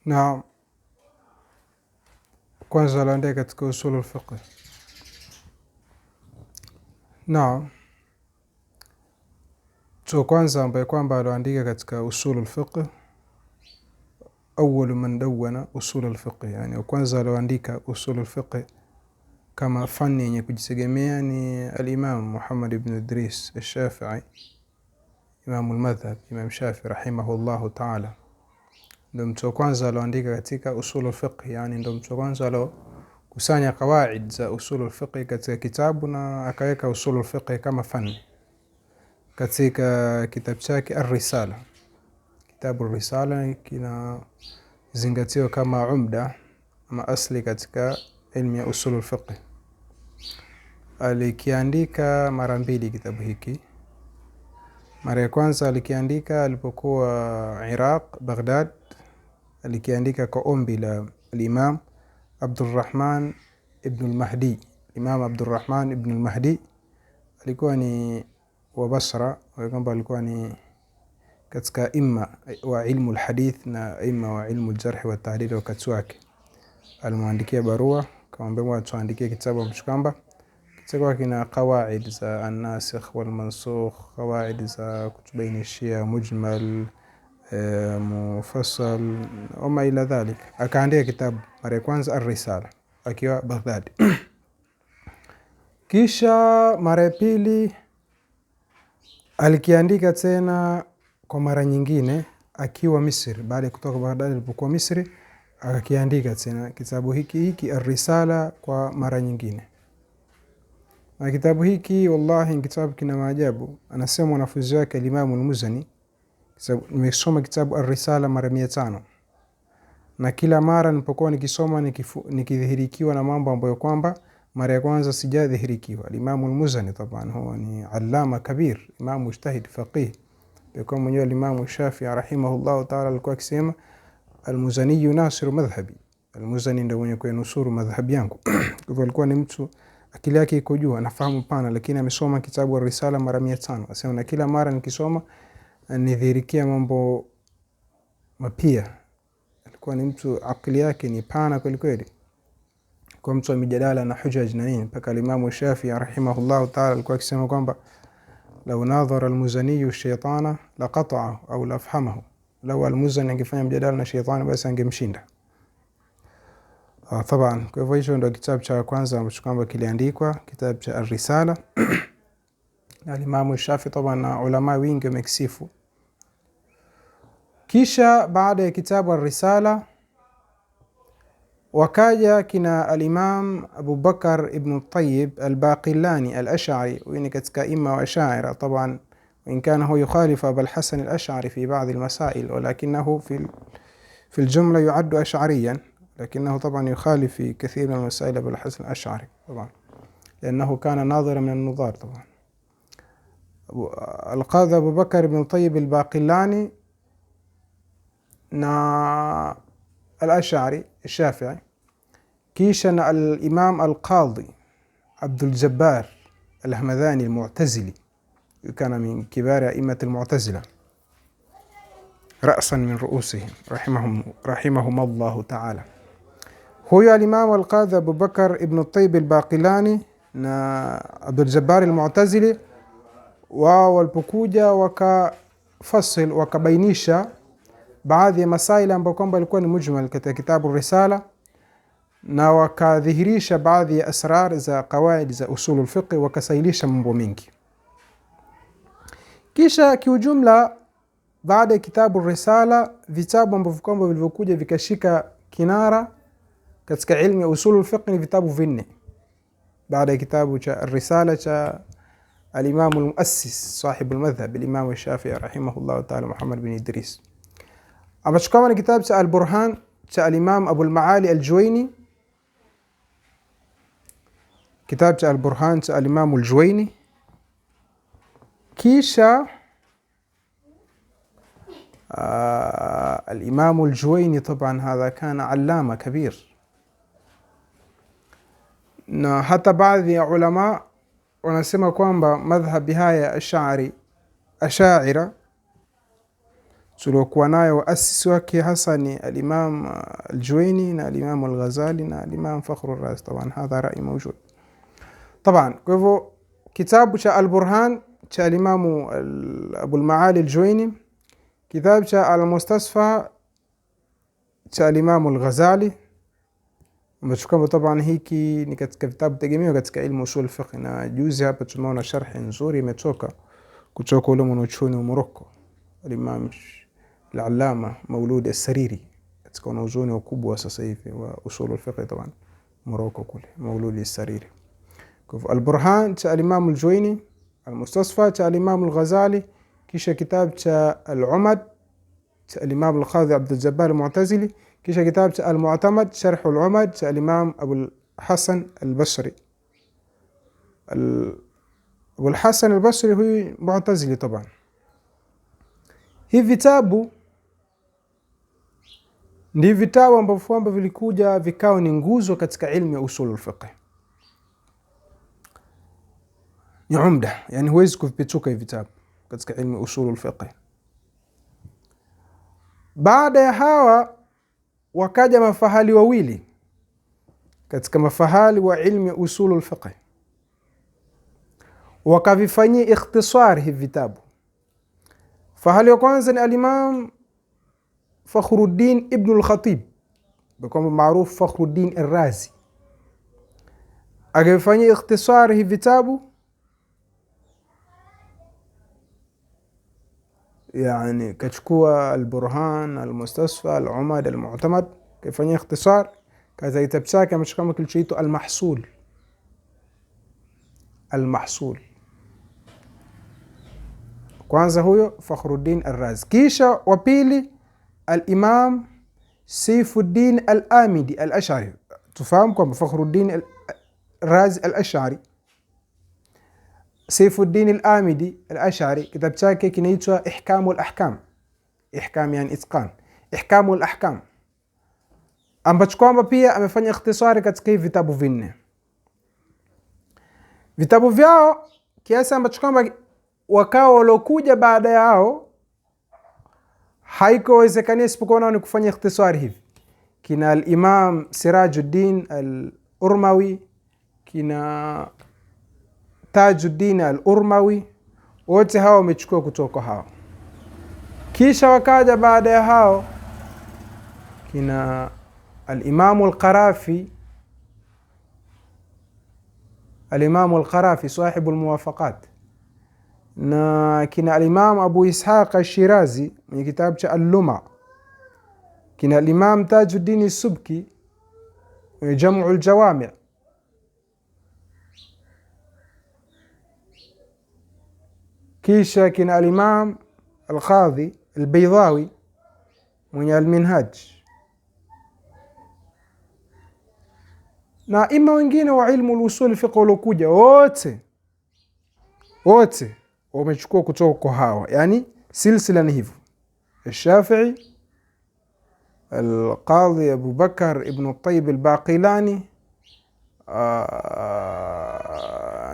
Na kwanza aliandika katika usul al-fiqh. Na kwanza ambaye kwamba aliandika katika usul al-fiqh, awwal man dawwana usul al-fiqh, yani kwanza aliandika usul al-fiqh kama fani yenye kujitegemea ni al-Imam Muhammad ibn Idris al-Shafi'i, Imam al-Madhhab, Imam Shafi'i rahimahullahu ta'ala. Ndio mtu kwanza aliandika katika usul al-fiqh, yani ndio mtu kwanza kusanya kawaid za usul al-fiqh katika kitabu na akaweka usul al-fiqh kama fani katika kitabu chake Ar-Risala. Kitabu Ar-Risala kina zingatiwa kama umda ama asli katika ilmu ya usul al-fiqh. Alikiandika mara mbili kitabu hiki. Mara ya kwanza alikiandika alipokuwa Iraq, Baghdad. Alikiandika kwa ombi la al-Imam Abdurrahman ibn al-Mahdi. Imam Abdurrahman ibn al-Mahdi alikuwa ni wa Basra, kwamba alikuwa ni katika imma wa ilmu al-hadith na imma wa ilmu al-jarh wa tahdid wakati wake. Alimwandikia barua akamwambia tuandikie kitabu ambacho kwamba kitakuwa kina qawaid za an-nasikh wal mansukh, qawaid za kutubainishia mujmal, mufassal wama ila dhalik. Akaandika kitabu mara ya kwanza Ar-Risala akiwa Baghdad. Kisha mara ya pili alikiandika tena kwa mara nyingine akiwa Misri. Baada ya kutoka Baghdad alipokuwa Misri akakiandika tena kitabu hiki Ar-Risala kwa mara nyingine. Na kitabu hiki wallahi kitabu kina maajabu. Anasema mwanafunzi wake al-Imam al-Muzani, nimesoma kitabu Ar-Risala mara 500, na kila mara nilipokuwa nikisoma nikidhihirikiwa na mambo ambayo kwamba mara ya kwanza sijadhihirikiwa. Al-Imam al-Muzani taban huwa ni allama kabir, imam mujtahid faqih. Kwa mwenyewe al-Imam Shafi'i rahimahullah ta'ala alikuwa akisema al-Muzani yunasiru madhhabi. Al-Muzani ndio mwenye kuinusuru madhhabi yangu. Kwa hivyo alikuwa ni mtu akili yake iko juu, anafahamu pana, lakini amesoma kitabu Ar-Risala mara 500. Asema na kila mara nikisoma nidhihirikia mambo mapya. Alikuwa ni mtu akili yake ni pana kweli kweli, kwa mtu wa mijadala na hujaj na nini. Mpaka al-Imam Shafi'i rahimahullah ta'ala alikuwa akisema kwamba law nadhara al-Muzani ash-shaytana laqata'ahu au lafhamahu. Law al-Muzani angefanya mjadala na shaytani basi angemshinda. Taban, kwa hivyo hicho ndio kitabu cha kwanza ambacho kwamba kiliandikwa, kitabu cha Ar-Risala. Na al-Imam Shafi'i taban na ulama wengi wamekisifu. Kisha baada ya kitabu Ar-Risala wakaja kina al-Imam Abu Bakar ibn Tayyib al-Baqillani al-Ash'ari, وين katika imma wa Ash'ari طبعا، وإن كان هو يخالف أبا الحسن الأشعري في بعض المسائل، ولكنه في الجملة يعد أشعريا، لكنه طبعا يخالف في كثير من المسائل أبا الحسن الأشعري طبعا، لأنه كان ناظرا من النظار طبعا. القاضي أبو بكر بن طيب الباقلاني نا الأشعري الشافعي. كيشنا الإمام القاضي عبد الجبار الهمذاني المعتزلي، كان من كبار أئمة المعتزلة رأسا من رؤوسهم رحمهم الله تعالى. هو الإمام القاضي أبو بكر ابن الطيب الباقلاني نا عبد الجبار المعتزلي والبكوجة وكفصل وكبينيشا baadhi ya masaila ambayo kwamba ilikuwa ni mujmal katika kitabu Risala, na wakadhihirisha baadhi ya asrar za qawaid za usul al-fiqh, wakasailisha mambo mengi. Kisha kiujumla baada ya kitabu Risala, vitabu ambavyo kwamba vilivyokuja vikashika kinara katika ilmu ya usul al-fiqh ni vitabu vinne baada ya kitabu cha Risala cha al-Imam al-Muassis sahib al-madhhab al-Imam al-Shafi'i rahimahullah ta'ala Muhammad bin Idris. ambacho kama ni kitabu cha Al-Burhan cha al-Imam Abu al-Maali al-Juwayni, kitabu cha Al-Burhan cha al-Imam al-Juwayni. Kisha al-Imam al-Juwayni طبعا هذا كان علامة كبير، na hata baadhi ya ulama wanasema kwamba madhhabi haya Ash'ari Ash'ira tuliokuwa nayo waasisi wake hasa ni al-Imam al-Juwayni na al-Imam al-Ghazali na al-Imam Fakhr al-Razi. Taban hadha rai mawjud. Taban kwa hivyo kitabu cha al-Burhan cha al-Imam Abu al-Maali al-Juwayni, kitabu cha al-Mustasfa cha al-Imam al-Ghazali, ambacho kama taban hiki ni katika vitabu tegemeo katika ilmu usul fiqh. Na juzi hapa tumeona sharhi nzuri imetoka kutoka ule mwanachuoni wa Morocco al-Imam al-Allama Maulud al-Sariri, katika wanazuoni wakubwa sasa hivi wa usul al-fiqh taban Morocco kule, Maulud al-Sariri. Kwa al-Burhan cha al-Imam al-Juwayni, al-Mustasfa cha al-Imam al-Ghazali, kisha kitabu cha al-Umad cha al-Imam al-Qadhi Abd al-Jabbar al-Mu'tazili, kisha kitabu cha al-Mu'tamad sharh al-Umad cha al-Imam Abu al-Hasan al-Basri. Abu al-Hasan al-Basri huyu Mu'tazili taban. Hivi vitabu ndi vitabu ambavyo vilikuja vikao ni nguzo katika ilmu ya usul al-fiqh. Ni umda, yani huwezi kuvipituka hivi vitabu katika ilmu ya usul al-fiqh. Baada ya hawa wakaja mafahali wawili katika mafahali wa ilmu ya usul al-fiqh, wakavifanyia ikhtisar hivi vitabu. Fahali wa kwanza ni al-Imam Fakhruddin ibn al-Khatib, bikoma maarufu Fakhruddin al-Razi, akavifanyia ikhtisar hivi vitabu, yani kachukua al-Burhan, al-Mustasfa, al-Umad, al-Mu'tamad, kafanyia ikhtisar. Kaza kitabu chake amechukua kilichoitwa al-Mahsul. Al-Mahsul kwanza huyo Fakhruddin al-Razi, kisha wa pili al-Imam Saifuddin al-Amidi al-Ash'ari. Tufahamu kwamba Fakhruddin al-Razi al-Ash'ari, Saifuddin al-Amidi al-Ash'ari kitabu chake kinaitwa Ihkamul Ahkam. Ihkam yani itqan, Ihkamul Ahkam, ambacho kwamba pia amefanya ikhtisari katika hivi vitabu vinne. Vitabu vyao kiasi ambacho kwamba wakao walokuja baada yao haikowezekani isipokuwa nao ni kufanya ikhtisari hivi. Kina al-Imam Sirajuddin al-Urmawi, kina Tajuddin al-Urmawi, wote hao wamechukua kutoka hao. Kisha wakaja baada ya hao kina al-Imam al-Qarafi, al-Imam al-Qarafi sahibu al-Muwafaqat, na kina al-Imam Abu Ishaq al-Shirazi mwenye kitabu cha al-Luma, kina al-Imam Tajuddin al-Subki mwenye Jam'u al-Jawami', kisha kina al-Imam al-Qadhi al-Baydawi mwenye al-Minhaj, na ima wengine wa ilmu al-usul fiqh walokuja wote wamechukua kutoka kwa hawa. Yani silsila ni hivyo: al-Shafi'i, al-Qadhi Abu Bakr ibn Tayyib al-Baqilani,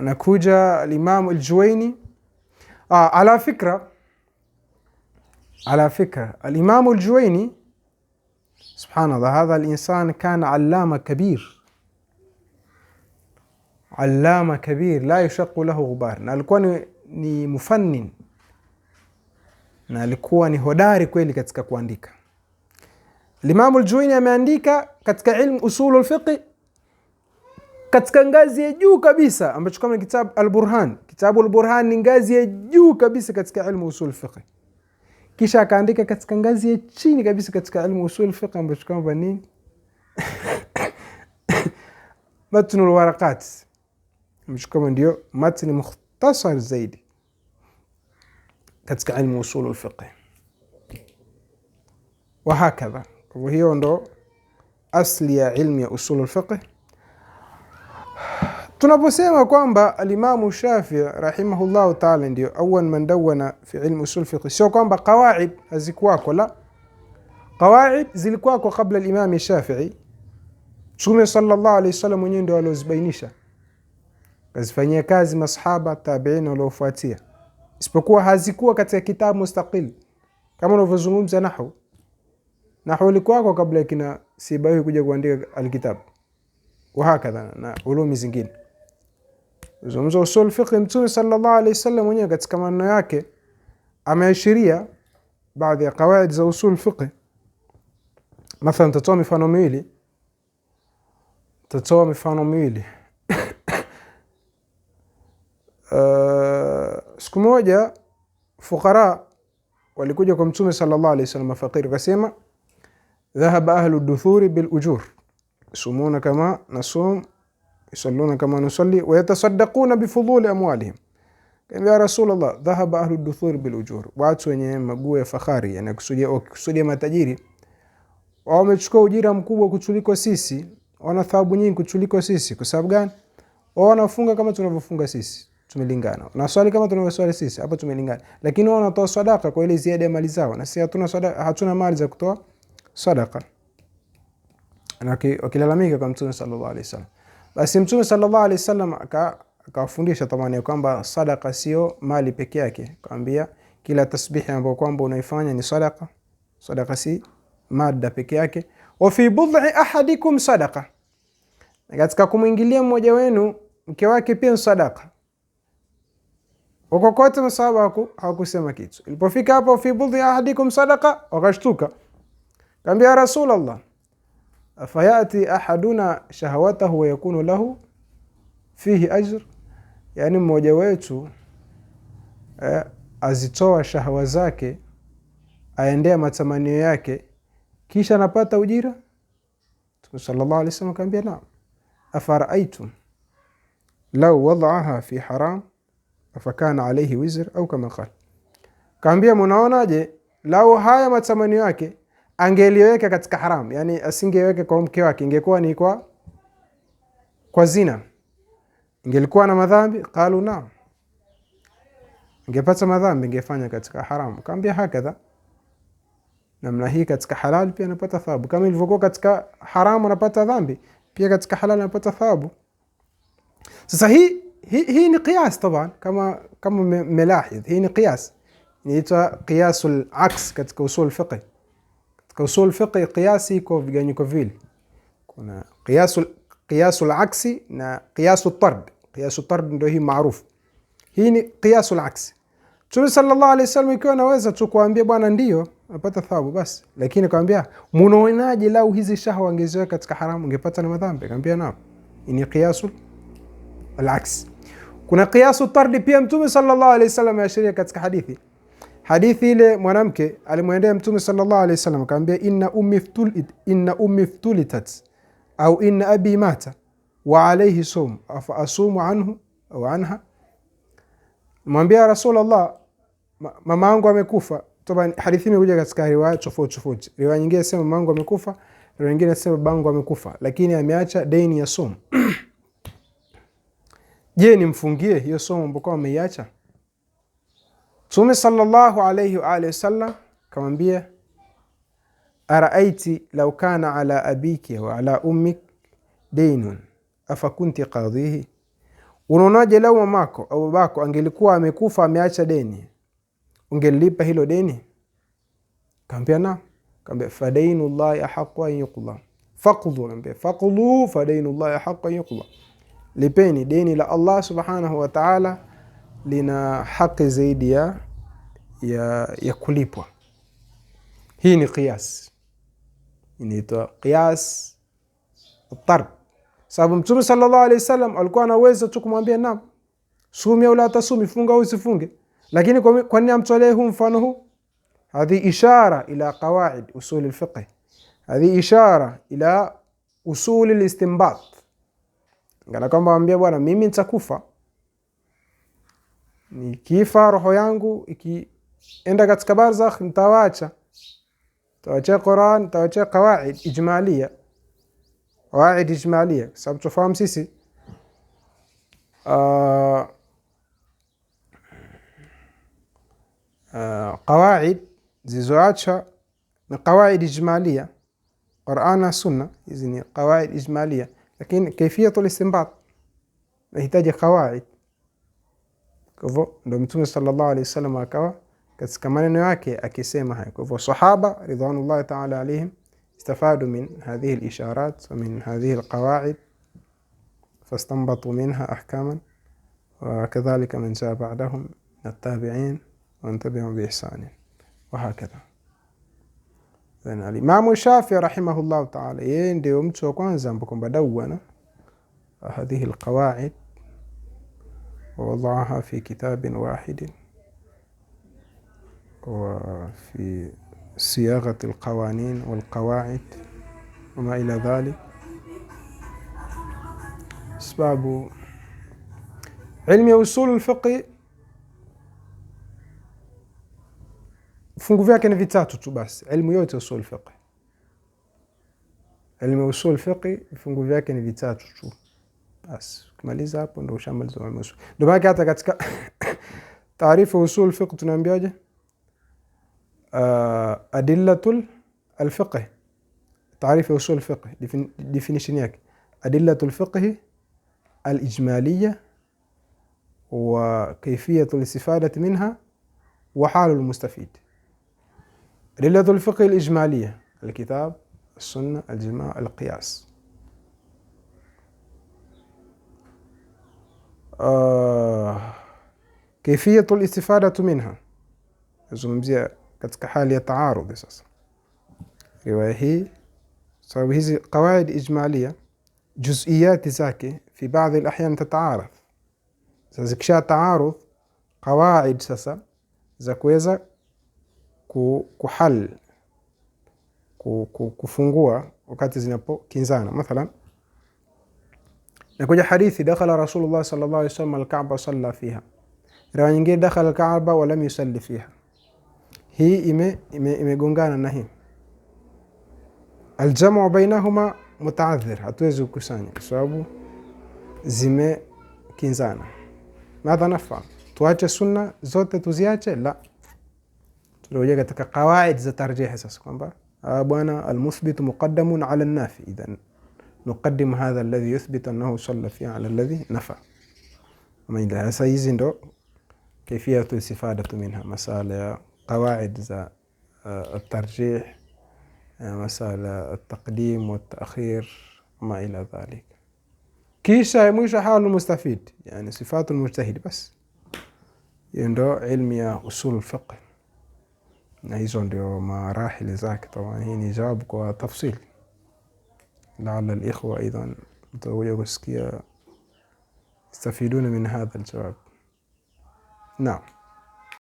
nakuja al-Imam al-Juwayni. على فكرة الإمام الجويني سبحان الله، هذا الإنسان كان علامة كبير لا يشق له غبار، na alikuwa ni mufannin, na alikuwa ni hodari kweli katika kuandika. Imam al-Juwayni ameandika katika ilmu usul al-fiqh katika ngazi ya juu kabisa, ambacho kama kitabu al-Burhan. Kitabu al-Burhan ni ngazi ya juu kabisa katika ilmu usul al-fiqh. Kisha akaandika katika ngazi ya chini kabisa katika ilmu usul al-fiqh, ambacho kama nini matn al-waraqat, ambacho kama ndio matn mukhtasar zaidi katika ilmu usul al-fiqh, wa hakadha. Kwa hiyo ndo asli ya ilmu ya usul al-fiqh. Tunaposema kwamba al-Imam Shafi'i rahimahullahu ta'ala ndio awwal man dawana fi ilmu usul fiqh, sio kwamba qawaid hazikuwako, la, qawaid zilikuwako kabla al-Imam Shafi'i. Mtume sallallahu alayhi wasallam mwenyewe ndio alozibainisha, kazifanyia kazi masahaba tabi'in waliofuatia, isipokuwa hazikuwa katika kitabu mustaqil kama unavyozungumza nahwu ilikuwa kabla kina Sibawi kuja kuandika alkitab wa hakadha na ulumi zingine. Zungumza usul fiqh, Mtume sallallahu alayhi wasallam mwenyewe katika maneno yake ameashiria baadhi ya kawaid za usul fiqh. Mathalan tatoa mifano miwili. Siku moja fuqara walikuja kwa Mtume sallallahu alayhi wasallam, mafakiri, kasema dhahaba ahlu duthuri bil ujur yusumuna kama nasum yusalluna kama nusalli wa yatasaddaquna bifuduli amwalihim. Kama ya Rasulullah, dhahaba ahlu duthuri bil ujur, watu wenye maguo ya fahari, yani kusudia matajiri, wamechukua ujira mkubwa kutuliko sisi, wana thawabu nyingi kutuliko sisi. Kwa sababu gani? Wao wanafunga kama tunavyofunga sisi, tumelingana. Na swali kama tunavyoswali sisi, hapa tumelingana. Lakini wao wanatoa sadaka kwa ile ziada ya mali zao, na sisi hatuna sadaka, hatuna mali za kutoa sadaka. Na wakilalamika kwa Mtume sallallahu alaihi wasallam, basi Mtume sallallahu alaihi wasallam akawafundisha tamani kwamba sadaka sio mali peke yake. Akamwambia kila tasbihi ambayo kwamba unaifanya ni sadaka. Sadaka si mada peke yake. Wa fi bud'i ahadikum sadaqa, katika kumuingilia mmoja wenu mke wake pia sadaka. Kokote masahaba hawakusema kitu. Ilipofika hapo fi bud'i ahadikum sadaqa, wakashtuka. Kaambia Rasulullah, afayati ahaduna shahawatahu wa yakunu lahu fihi ajr, yani mmoja wetu azitoa shahawa zake, aendea matamanio yake, kisha anapata ujira? Mtume sallallahu alaihi wasallam kaambia naam. Afara'aytum law wada'aha fi haram afakana alayhi wizr au kama qala, kaambia mnaonaje lao haya matamanio yake angeliweka katika haram, yani asingeweka kwa mke wake, ingekuwa ni kwa zina, ingelikuwa na madhambi? Qalu naam, ingepata madhambi, ingefanya katika haram. Kaambia hakadha, namna hii katika halal pia anapata thawabu, kama ilivyokuwa katika haram anapata dhambi, pia katika halal anapata thawabu. Sasa hii ni qiyas taban, kama melahidh, hii ni qiyas, inaitwa qiyasul aks katika usul fiqh. Katika usul fiqh qiyasi iko viganyiko vile, kuna qiyasul aksi na qiyasul tard. Qiyasul tard ndio hii maarufu, hii ni qiyasul aksi. Mtume sallallahu alaihi wasallam ikiwa anaweza tu kuambia bwana ndio unapata thawabu basi, lakini kaambia munaonaje lau hizi shahwa angeziweka katika haramu ungepata na madhambi? Kaambia naam, ni qiyasul al-aks. Kuna qiyasul tard pia Mtume sallallahu alaihi wasallam yaashiria katika hadithi ile mwanamke alimwendea Mtume sallallahu alaihi wasallam kaambia inna ummi ftulitat au inna abi mata wa alayhi sum afa asumu anhu au anha. Mwambia Rasulullah, mama yangu amekufa. Toba hadithi imekuja katika riwaya tofauti. Riwaya nyingine inasema mama yangu amekufa, riwaya nyingine inasema baba yangu amekufa, lakini ameacha deni ya sum. Je, nimfungie hiyo somo ambayo ameiacha? Mtume sallallahu alayhi wa alihi wasallam kamwambia, araaiti law kana ala abiki wa ala ummik daynun afa kunti qadhihi, unaonaje lau mamako au babako angelikuwa amekufa ameacha deni, ungelipa hilo deni? Kaambia na, kaambia fadainullahi ahqqu an yuqda faqdu, kaambia faqdu fadainullahi ahqqu an yuqda, lipeni deni la Allah subhanahu wa ta'ala, lina haki zaidi ya kulipwa. Hii ni qiyas, inaitwa qiyas at-tard. Sababu Mtume sallallahu alayhi wasallam alikuwa anaweza tu kumwambia naam, sumi au la tasumi, funga au usifunge, lakini kwa nini amtolee huu mfano huu? Hadi ishara ila qawaid usul al-fiqh, hadi ishara ila usul al-istinbat. Ngala kama ambia bwana, mimi nitakufa, nikifa roho yangu ikienda katika barzakh nitawaacha Qur'an, nitawaacha qawaid ijmaliya. Qawaid ijmaliya sababu tufahamu sisi qawaid zizoacha ni qawaid ijmaliya, Qur'an na sunna, hizi ni qawaid ijmaliya, lakini kaifiyatul istinbat inahitaji qawaid. Kwa hivyo ndio Mtume sallallahu alayhi wasallam akawa katika maneno yake akisema haya. Kwa hivyo sahaba ridwanullahi ta'ala alayhim istafadu min hadhihi al-isharat wa min hadhihi al-qawaid fastanbatu minha ahkaman wa kadhalika man jaa ba'dahum at-tabi'in wa man tabi'ahum bi ihsan wa hakadha. Al-Imam Shafi'i rahimahullahu ta'ala yeye ndio mtu wa kwanza ambaye kwamba dawana hadhihi al-qawaid wa wada'aha fi kitabin wahid وفي صياغة القوانين والقواعد وما إلى ذلك. أسباب علم usul الفقه fungu vyake ni vitatu tu basi. Ilmu yote usul fiqh, ilmu usul fiqh fungu vyake ni vitatu tu basi. Ukimaliza hapo ndio ushamaliza ilmu usul. Ndio maana hata katika taarifu usul fiqh tunaambiaje? أدلة الفقه. تعريف أصول الفقه definition ياك أدلة الفقه الإجمالية وكيفية الاستفادة منها وحال المستفيد. أدلة الفقه الإجمالية الكتاب السنة الجماع القياس. كيفية الاستفادة منها زمزية katika hali ya taarudh. Sasa riwaya hii sababu hizi qawaid ijmalia juz'iyati zake fi baadhi al-ahyan tata'aruf. Sasa zikisha taarudh qawaid sasa za kuweza kuhal kufungua wakati zinapokinzana. Mathalan nakuja hadithi dakhala Rasulullah sallallahu alayhi wasallam al-Ka'ba salla fiha, riwaya nyingine dakhala al-Ka'ba wa lam yusalli fiha. hii imegongana na hii. Aljamu bainahuma mutaadhir, hatuwezi kukusanya kwa sababu zimekinzana. Madha nafahamu tuache sunna zote tuziache? La, tunarejea katika qawaid za tarjih sasa kwamba bwana almuthbit muqaddamun ala an-nafi, idhan nuqaddim hadha alladhi yuthbit annahu salla fiha ala alladhi nafa. Sasa hizi ndo kayfiyatu istifadatu minha, masala ya قواعد ذا الترجيح، مسألة التقديم والتأخير وما إلى ذلك. كيشا مش حال المستفيد يعني صفات المجتهد بس يندو علمي أصول الفقه. hizo ndio marahili zake. طبعا hii ni jawabu kwa tafsil, لعل الإخوة أيضا mtakuja kusikia يستفيدون من هذا الجواب. نعم.